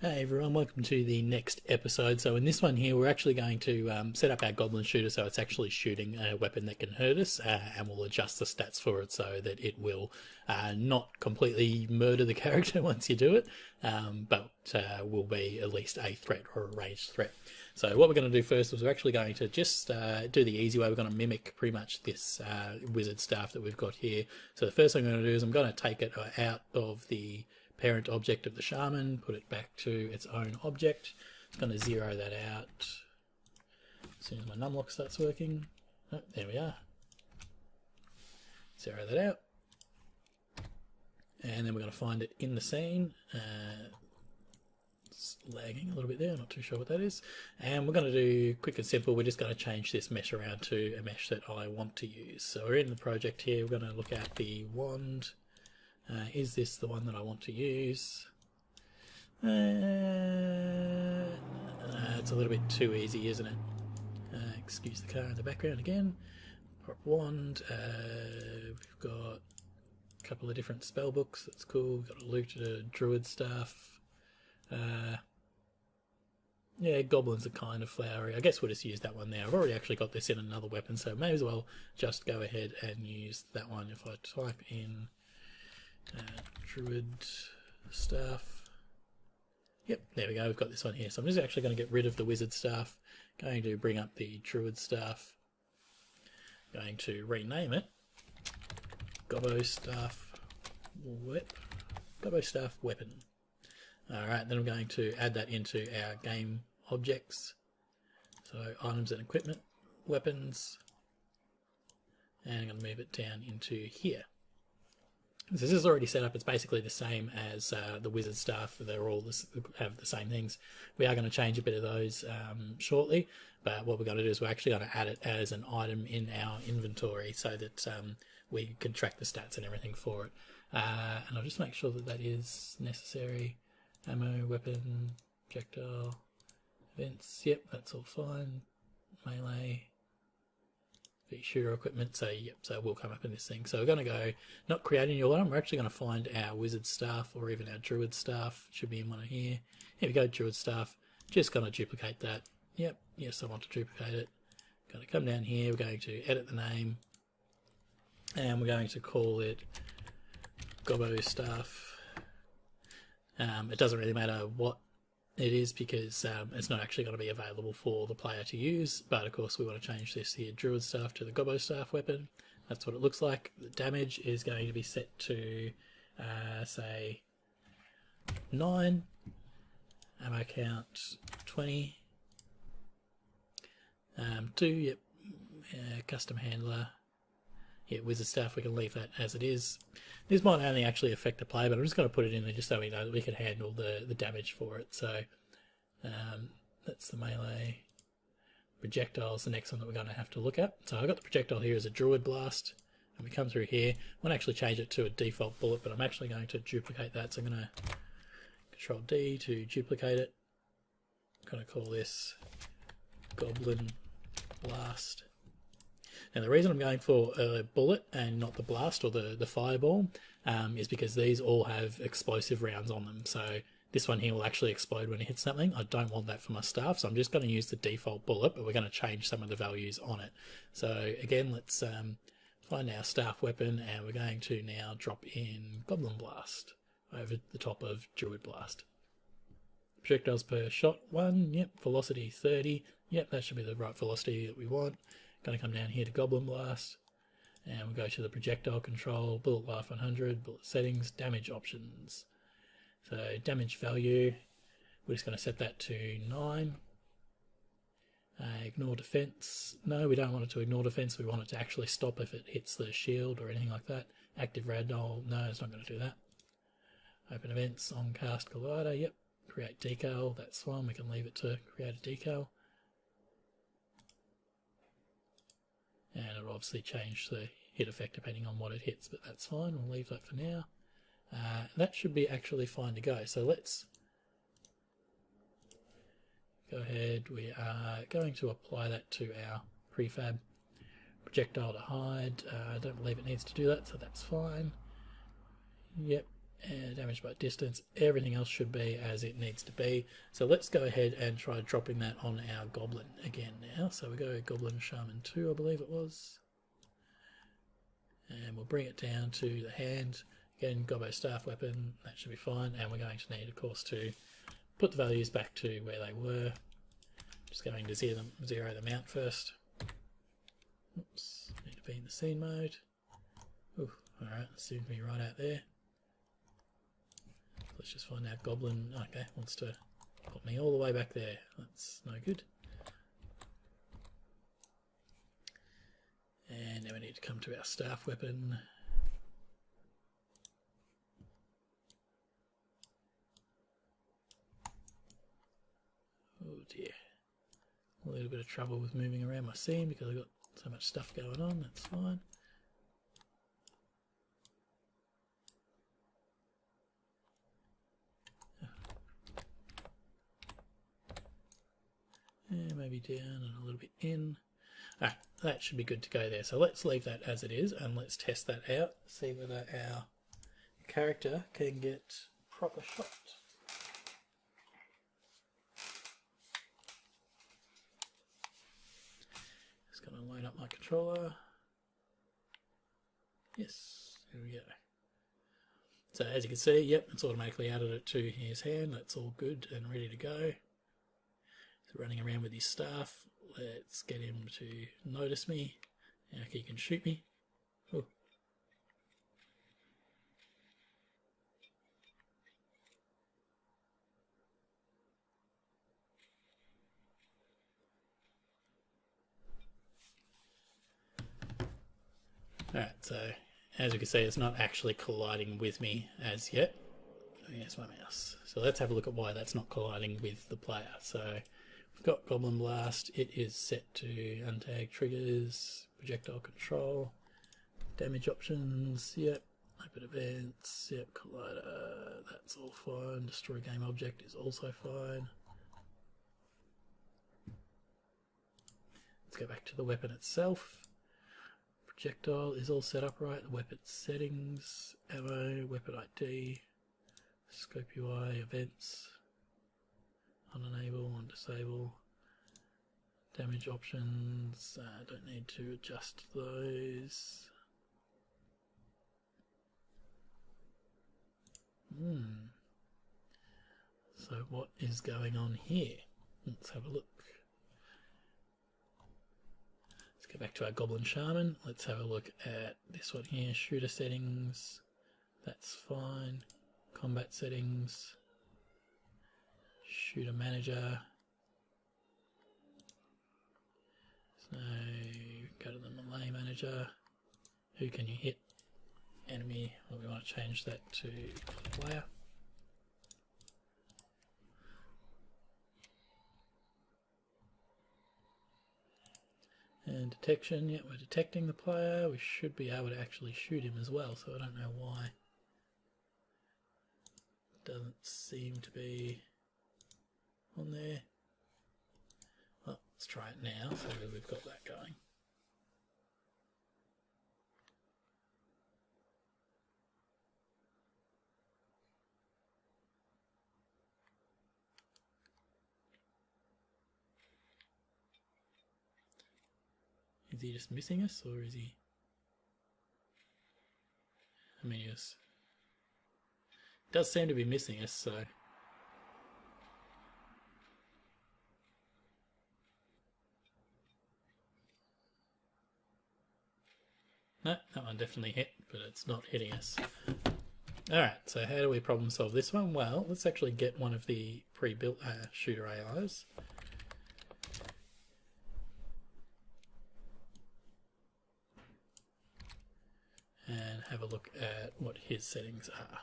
Hey everyone, welcome to the next episode. So in this one here, we're actually going to set up our Goblin shooter so it's actually shooting a weapon that can hurt us, and we'll adjust the stats for it so that it will not completely murder the character once you do it, but will be at least a threat or a ranged threat. So what we're going to do first is we're actually going to just do the easy way. We're going to mimic pretty much this wizard staff that we've got here. So the first thing I'm going to do is I'm going to take it out of the parent object of the shaman, put it back to its own object. I'm going to zero that out as soon as my numlock starts working. Oh, there we are. Zero that out. And then we're going to find it in the scene. It's lagging a little bit there, I'm not too sure what that is. And we're going to do quick and simple, we're just going to change this mesh around to a mesh that I want to use. So we're in the project here, we're going to look at the wand. Is this the one that I want to use? It's a little bit too easy, isn't it? Excuse the car in the background again. Prop wand. We've got a couple of different spell books. That's cool. We've got a looted druid staff. Yeah, goblins are kind of flowery. I guess we'll just use that one there. I've already actually got this in another weapon, so may as well just go ahead and use that one. If I type in druid staff. Yep, there we go, we've got this one here. So I'm just actually going to get rid of the wizard staff, going to bring up the druid staff, going to rename it Gobbo staff weapon. Alright, then I'm going to add that into our game objects. So items and equipment, weapons, and I'm going to move it down into here. So this is already set up. It's basically the same as the wizard staff. They're all have the same things. We are going to change a bit of those shortly, but what we're going to do is we're actually going to add it as an item in our inventory so that we can track the stats and everything for it. And I'll just make sure that that is necessary. Ammo, weapon, projectile, events. Yep, that's all fine. Melee. Shooter equipment, so yep, so it will come up in this thing. So we're going to go, not create a new item, we're actually going to find our wizard staff or even our druid staff. Should be in one of here. Here we go, druid staff. Just going to duplicate that. Yep, yes, I want to duplicate it. Going to come down here, we're going to edit the name, and we're going to call it Gobbo staff. It doesn't really matter what it is because it's not actually going to be available for the player to use, but of course we want to change this here druid staff to the Gobbo staff weapon. That's what it looks like. The damage is going to be set to say 9, ammo count 20, 2, yep, custom handler. Yeah, wizard staff, we can leave that as it is. This might only actually affect the player, but I'm just going to put it in there just so we know that we can handle the damage for it. So that's the melee. Projectile's the next one that we're going to have to look at. So I've got the projectile here as a druid blast, and we come through here. I want to actually change it to a default bullet, but I'm actually going to duplicate that. So I'm going to Control D to duplicate it. I'm going to call this Goblin blast. Now the reason I'm going for a bullet and not the blast or the fireball is because these all have explosive rounds on them. So this one here will actually explode when it hits something. I don't want that for my staff, so I'm just going to use the default bullet, but we're going to change some of the values on it. So again, let's find our staff weapon, and we're going to now drop in Goblin blast over the top of druid blast. Projectiles per shot 1, yep, velocity 30, yep, that should be the right velocity that we want. Going to come down here to Goblin blast, and we'll go to the projectile control, bullet life 100, bullet settings, damage options. So damage value, we're just going to set that to 9. Ignore defense. No, we don't want it to ignore defense. We want it to actually stop if it hits the shield or anything like that. Active ragdoll. No, it's not going to do that. Open events on cast collider. Yep. Create decal. That's fine. We can leave it to create a decal. And it'll obviously change the hit effect depending on what it hits, but that's fine. We'll leave that for now. That should be actually fine to go. So let's go ahead. We are going to apply that to our prefab. Projectile to hide. I don't believe it needs to do that, so that's fine. Yep. damage by distance, everything else should be as it needs to be. So let's go ahead and try dropping that on our Goblin again now. So we go Goblin Shaman 2, I believe it was. And we'll bring it down to the hand. Again, Gobbo Staff Weapon, that should be fine. And we're going to need, of course, to put the values back to where they were. Just going to zero them out first. Oops, need to be in the scene mode. Ooh, alright, seems to be right out there. Let's just find out Goblin, okay, wants to put me all the way back there. That's no good. And now we need to come to our staff weapon. Oh dear. A little bit of trouble with moving around my scene because I've got so much stuff going on, that's fine. And maybe down and a little bit in. Ah, that should be good to go there. So let's leave that as it is and let's test that out. See whether our character can get proper shot. Just going to load up my controller. Yes, here we go. So as you can see, yep, it's automatically added it to his hand. That's all good and ready to go. So running around with his staff. Let's get him to notice me. Now he can shoot me. Ooh. Alright, so as you can see, it's not actually colliding with me as yet. Here's my mouse. So let's have a look at why that's not colliding with the player. So we've got Goblin Blast. It is set to untag triggers, projectile control, damage options, yep, open events, yep, collider, that's all fine. Destroy game object is also fine. Let's go back to the weapon itself. Projectile is all set up right. The weapon settings, ammo, weapon ID, scope UI, events, unenable, undisable, damage options. I don't need to adjust those. So what is going on here? Let's have a look. Let's go back to our Goblin Shaman. Let's have a look at this one here. Shooter settings. That's fine. Combat settings. Shooter manager. So go to the melee manager. Who can you hit? Enemy. Well, we want to change that to player. And detection, yeah, we're detecting the player. We should be able to actually shoot him as well, so I don't know why. Doesn't seem to be on there. Well, let's try it now, so we've got that going. Is he just missing us, or is he? I mean, he does seem to be missing us, so. No, that one definitely hit, but it's not hitting us. Alright, so how do we problem solve this one? Well, let's actually get one of the pre-built shooter AIs. And have a look at what his settings are.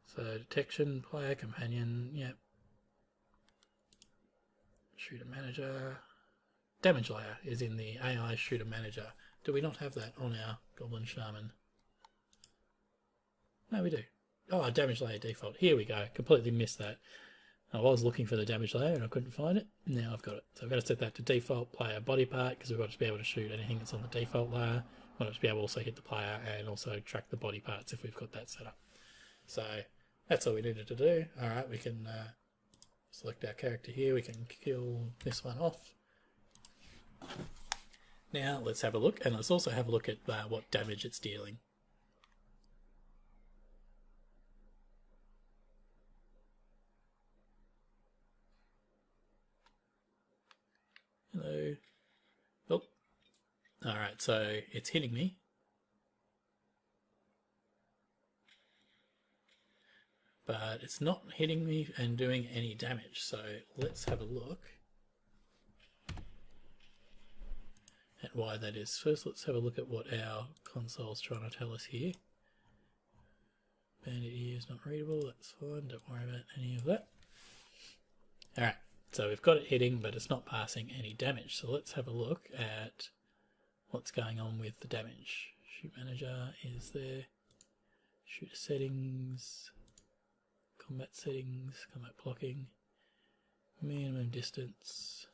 So detection, player, companion, yep. Shooter manager. Damage layer is in the AI shooter manager. Do we not have that on our Goblin Shaman? No, we do. Oh, damage layer default. Here we go. Completely missed that. I was looking for the damage layer and I couldn't find it. Now I've got it. So I've got to set that to default player body part because we've got to be able to shoot anything that's on the default layer. want it to be able to also hit the player and also track the body parts if we've got that set up. So that's all we needed to do. Alright, we can select our character here, we can kill this one off. Now let's have a look, and let's also have a look at what damage it's dealing. Hello. Oh. Alright, so it's hitting me. But it's not hitting me and doing any damage. So let's have a look at why that is. First, let's have a look at what our console's trying to tell us here. Bandit here is not readable, that's fine, don't worry about any of that. Alright, so we've got it hitting, but it's not passing any damage. So let's have a look at what's going on with the damage. Shoot manager is there. Shooter settings. Combat settings. Combat blocking. Minimum distance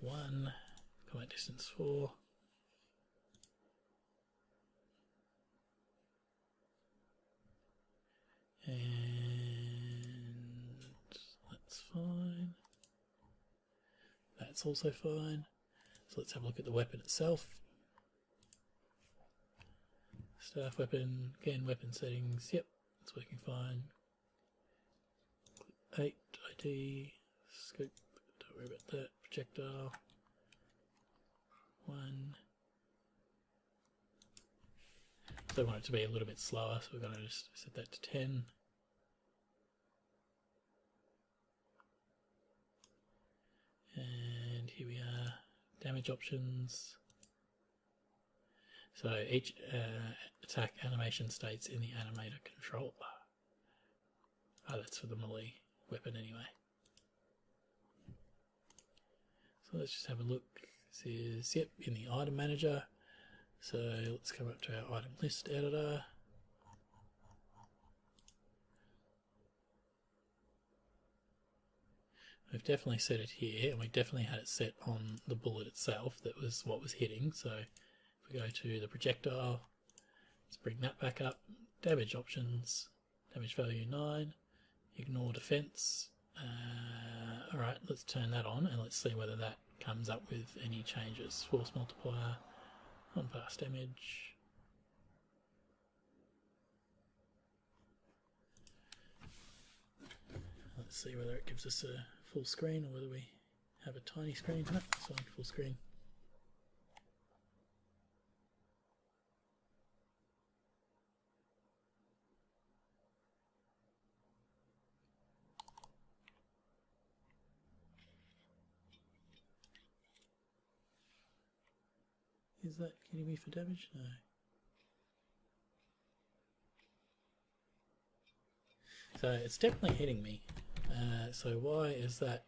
1. Combat distance 4. And that's fine. That's also fine. So let's have a look at the weapon itself. Staff weapon, again weapon settings, yep, it's working fine. Click 8, ID, scope, don't worry about that, projectile, 1. So I want it to be a little bit slower, so we're going to just set that to 10. And here we are, damage options. So each attack animation states in the animator controller. Oh, that's for the melee weapon anyway. So let's just have a look. This is, yep, in the item manager. So let's come up to our item list editor. We've definitely set it here, and we definitely had it set on the bullet itself. That was what was hitting. So if we go to the projectile, let's bring that back up. Damage options, damage value 9, ignore defense. Alright, let's turn that on and let's see whether that comes up with any changes. Force multiplier, on pass damage. Let's see whether it gives us a full screen or whether we have a tiny screen. No, it's fine, full screen. Is that getting me for damage? No. So it's definitely hitting me. So why is that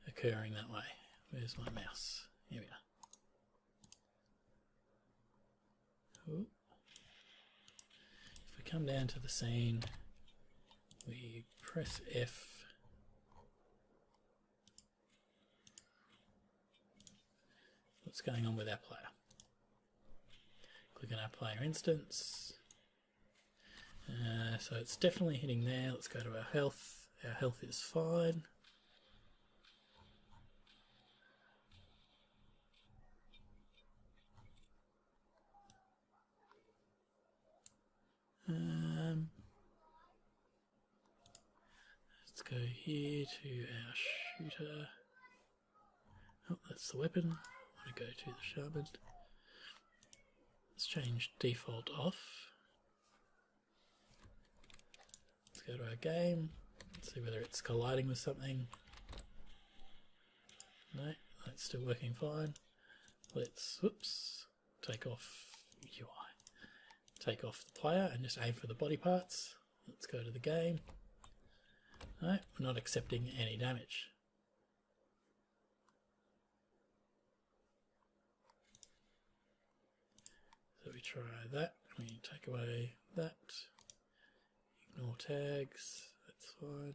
occurring that way? Where's my mouse? Here we are. Ooh. If we come down to the scene, we press F. What's going on with our player? Click on our player instance. So it's definitely hitting there. Let's go to our health. Our health is fine. Let's go here to our shooter. Oh, that's the weapon. I want to go to the shaman. Let's change default off. Let's go to our game. Let's see whether it's colliding with something. No, that's still working fine. Let's, whoops, take off UI. Take off the player and just aim for the body parts. Let's go to the game. No, we're not accepting any damage. So we try that, we take away that, ignore tags, that's fine.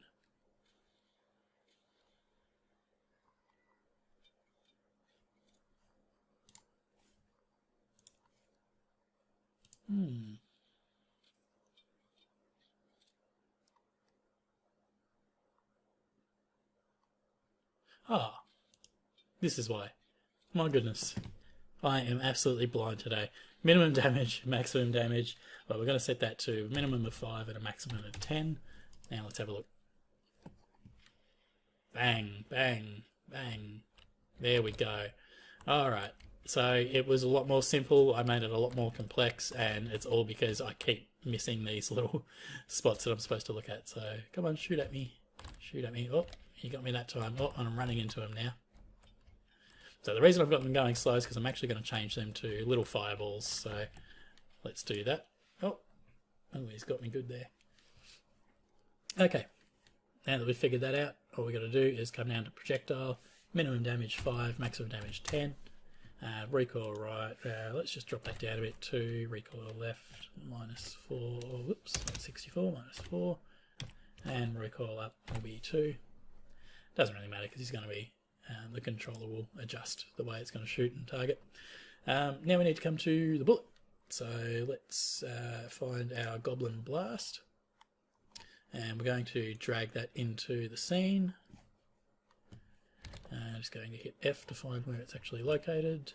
Ah, this is why. My goodness. I am absolutely blind today. Minimum damage, maximum damage. Well, we're going to set that to a minimum of 5 and a maximum of 10. Now let's have a look. Bang, bang, bang. There we go. Alright, so it was a lot more simple. I made it a lot more complex, and it's all because I keep missing these little spots that I'm supposed to look at. So come on, shoot at me. Shoot at me. Oh, you got me that time. Oh, and I'm running into him now. So the reason I've got them going slow is because I'm actually going to change them to little fireballs. So let's do that. Oh, he's got me good there. Okay, now that we've figured that out, all we've got to do is come down to projectile, minimum damage 5, maximum damage 10, recoil right, let's just drop that down a bit, 2, recoil left, minus 4, whoops, 64, minus 4, and recoil up will be 2. Doesn't really matter because he's going to be, the controller will adjust the way it's going to shoot and target. Now we need to come to the bullet. So let's find our Goblin Blast. And we're going to drag that into the scene. I'm just going to hit F to find where it's actually located.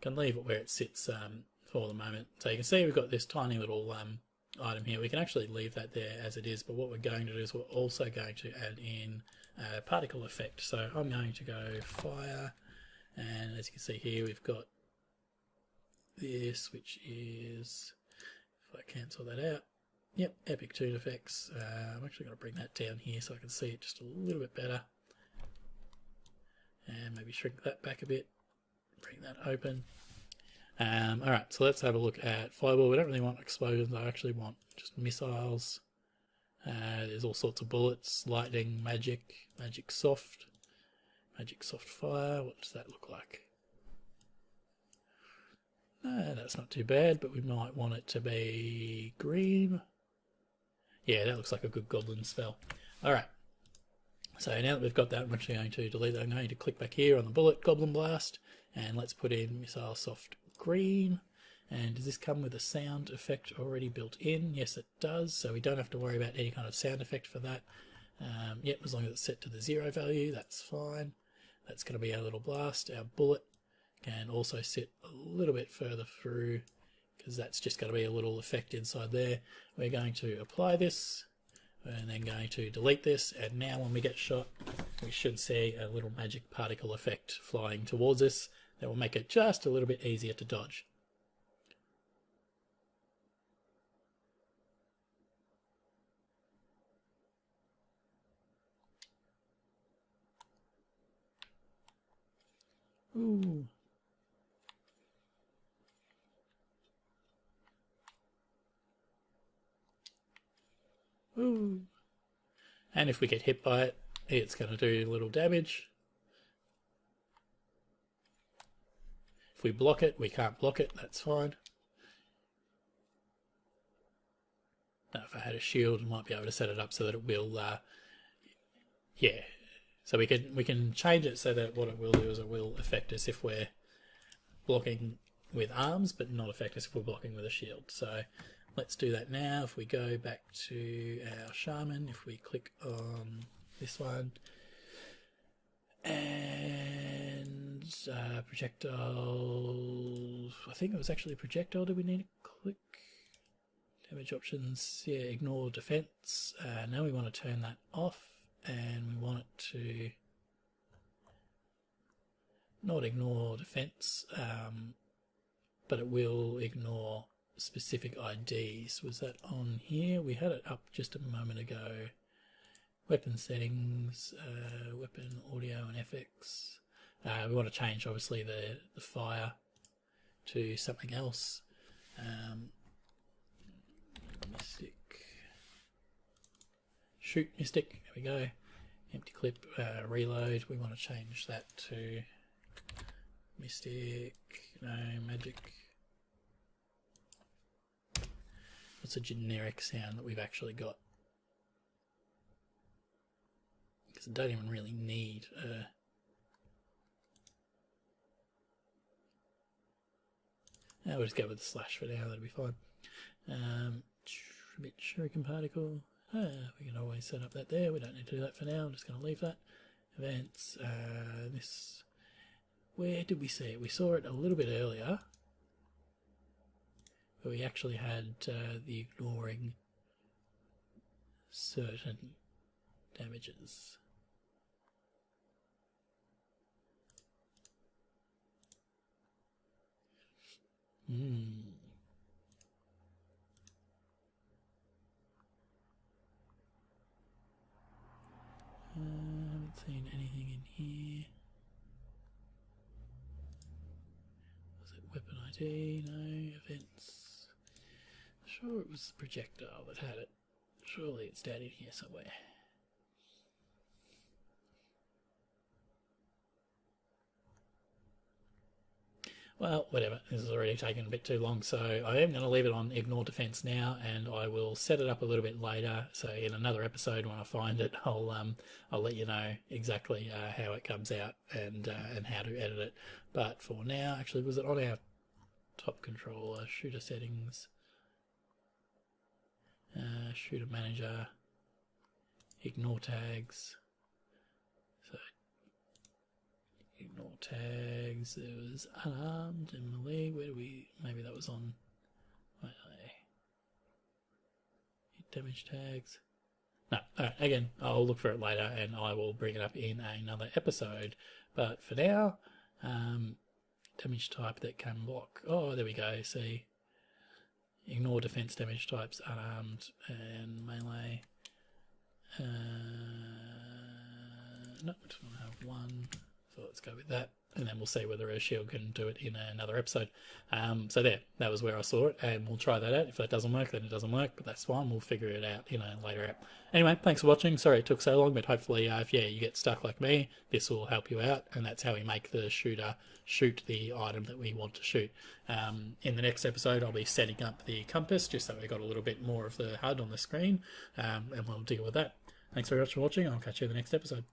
Can leave it where it sits for the moment. So you can see we've got this tiny little item here. We can actually leave that there as it is, but what we're going to do is we're also going to add in a particle effect. So I'm going to go fire, and as you can see here we've got this, which is, if I cancel that out, yep, Epic Toon Effects. I'm actually going to bring that down here so I can see it just a little bit better. And maybe shrink that back a bit. Bring that open. Alright, so let's have a look at Fireball. We don't really want explosions, I actually want just missiles. There's all sorts of bullets, lightning, magic soft fire. What does that look like? That's not too bad, but we might want it to be green. Yeah, that looks like a good goblin spell. Alright, so now that we've got that, I'm actually going to delete that. I'm going to click back here on the bullet, Goblin Blast, and let's put in Missile Soft Green. And does this come with a sound effect already built in? Yes, it does, so we don't have to worry about any kind of sound effect for that. Yep, as long as it's set to the 0 value, that's fine. That's going to be our little blast. Our bullet can also sit a little bit further through, because that's just going to be a little effect inside there. We're going to apply this, and then going to delete this, and now when we get shot, we should see a little magic particle effect flying towards us. That will make it just a little bit easier to dodge. Ooh. Ooh. And if we get hit by it, it's going to do a little damage. If we block it, we can't block it, that's fine. Now if I had a shield, I might be able to set it up so that it will, yeah. So we can change it so that what it will do is it will affect us if we're blocking with arms, but not affect us if we're blocking with a shield. So let's do that now. If we go back to our shaman, if we click on this one, and projectile, I think it was actually a projectile. Do we need to click? Damage options, yeah, ignore defense. Now we want to turn that off, and we want it to not ignore defense, but it will ignore specific IDs. Was that on here? We had it up just a moment ago. Weapon settings, weapon audio and FX. We want to change obviously the fire to something else. Mystic. Shoot Mystic. There we go. Empty clip. Reload. We want to change that to Mystic. No, magic. What's a generic sound that we've actually got? Because I don't even really need We'll just go with the slash for now, that'll be fine. A bit shuriken particle. We can always set up that there. We don't need to do that for now. I'm just going to leave that. Events. This. Where did we see it? We saw it a little bit earlier. But we actually had the ignoring certain damages. Haven't seen anything in here. Was it weapon ID? No. Events. Sure it was the projectile that had it. Surely it's down in here somewhere. Well, whatever. This has already taken a bit too long, so I am going to leave it on ignore defense now, and I will set it up a little bit later. So in another episode, when I find it, I'll let you know exactly how it comes out and how to edit it. But for now, actually, was it on our top controller shooter settings? Shooter manager, ignore tags. So ignore tags. There was unarmed and melee. Where do we? Maybe that was on. Hit damage tags. No. Alright, again, I'll look for it later and I will bring it up in another episode. But for now, damage type that can block. Oh, there we go. See. Ignore defense damage types, unarmed and melee. No, we just want to have one. So let's go with that. And then we'll see whether a shield can do it in another episode. So there, that was where I saw it. And we'll try that out. If that doesn't work, then it doesn't work. But that's fine. We'll figure it out in a later app. Anyway, thanks for watching. Sorry it took so long. But hopefully, if you get stuck like me, this will help you out. And that's how we make the shooter shoot the item that we want to shoot. In the next episode, I'll be setting up the compass, just so we got a little bit more of the HUD on the screen. And we'll deal with that. Thanks very much for watching. I'll catch you in the next episode.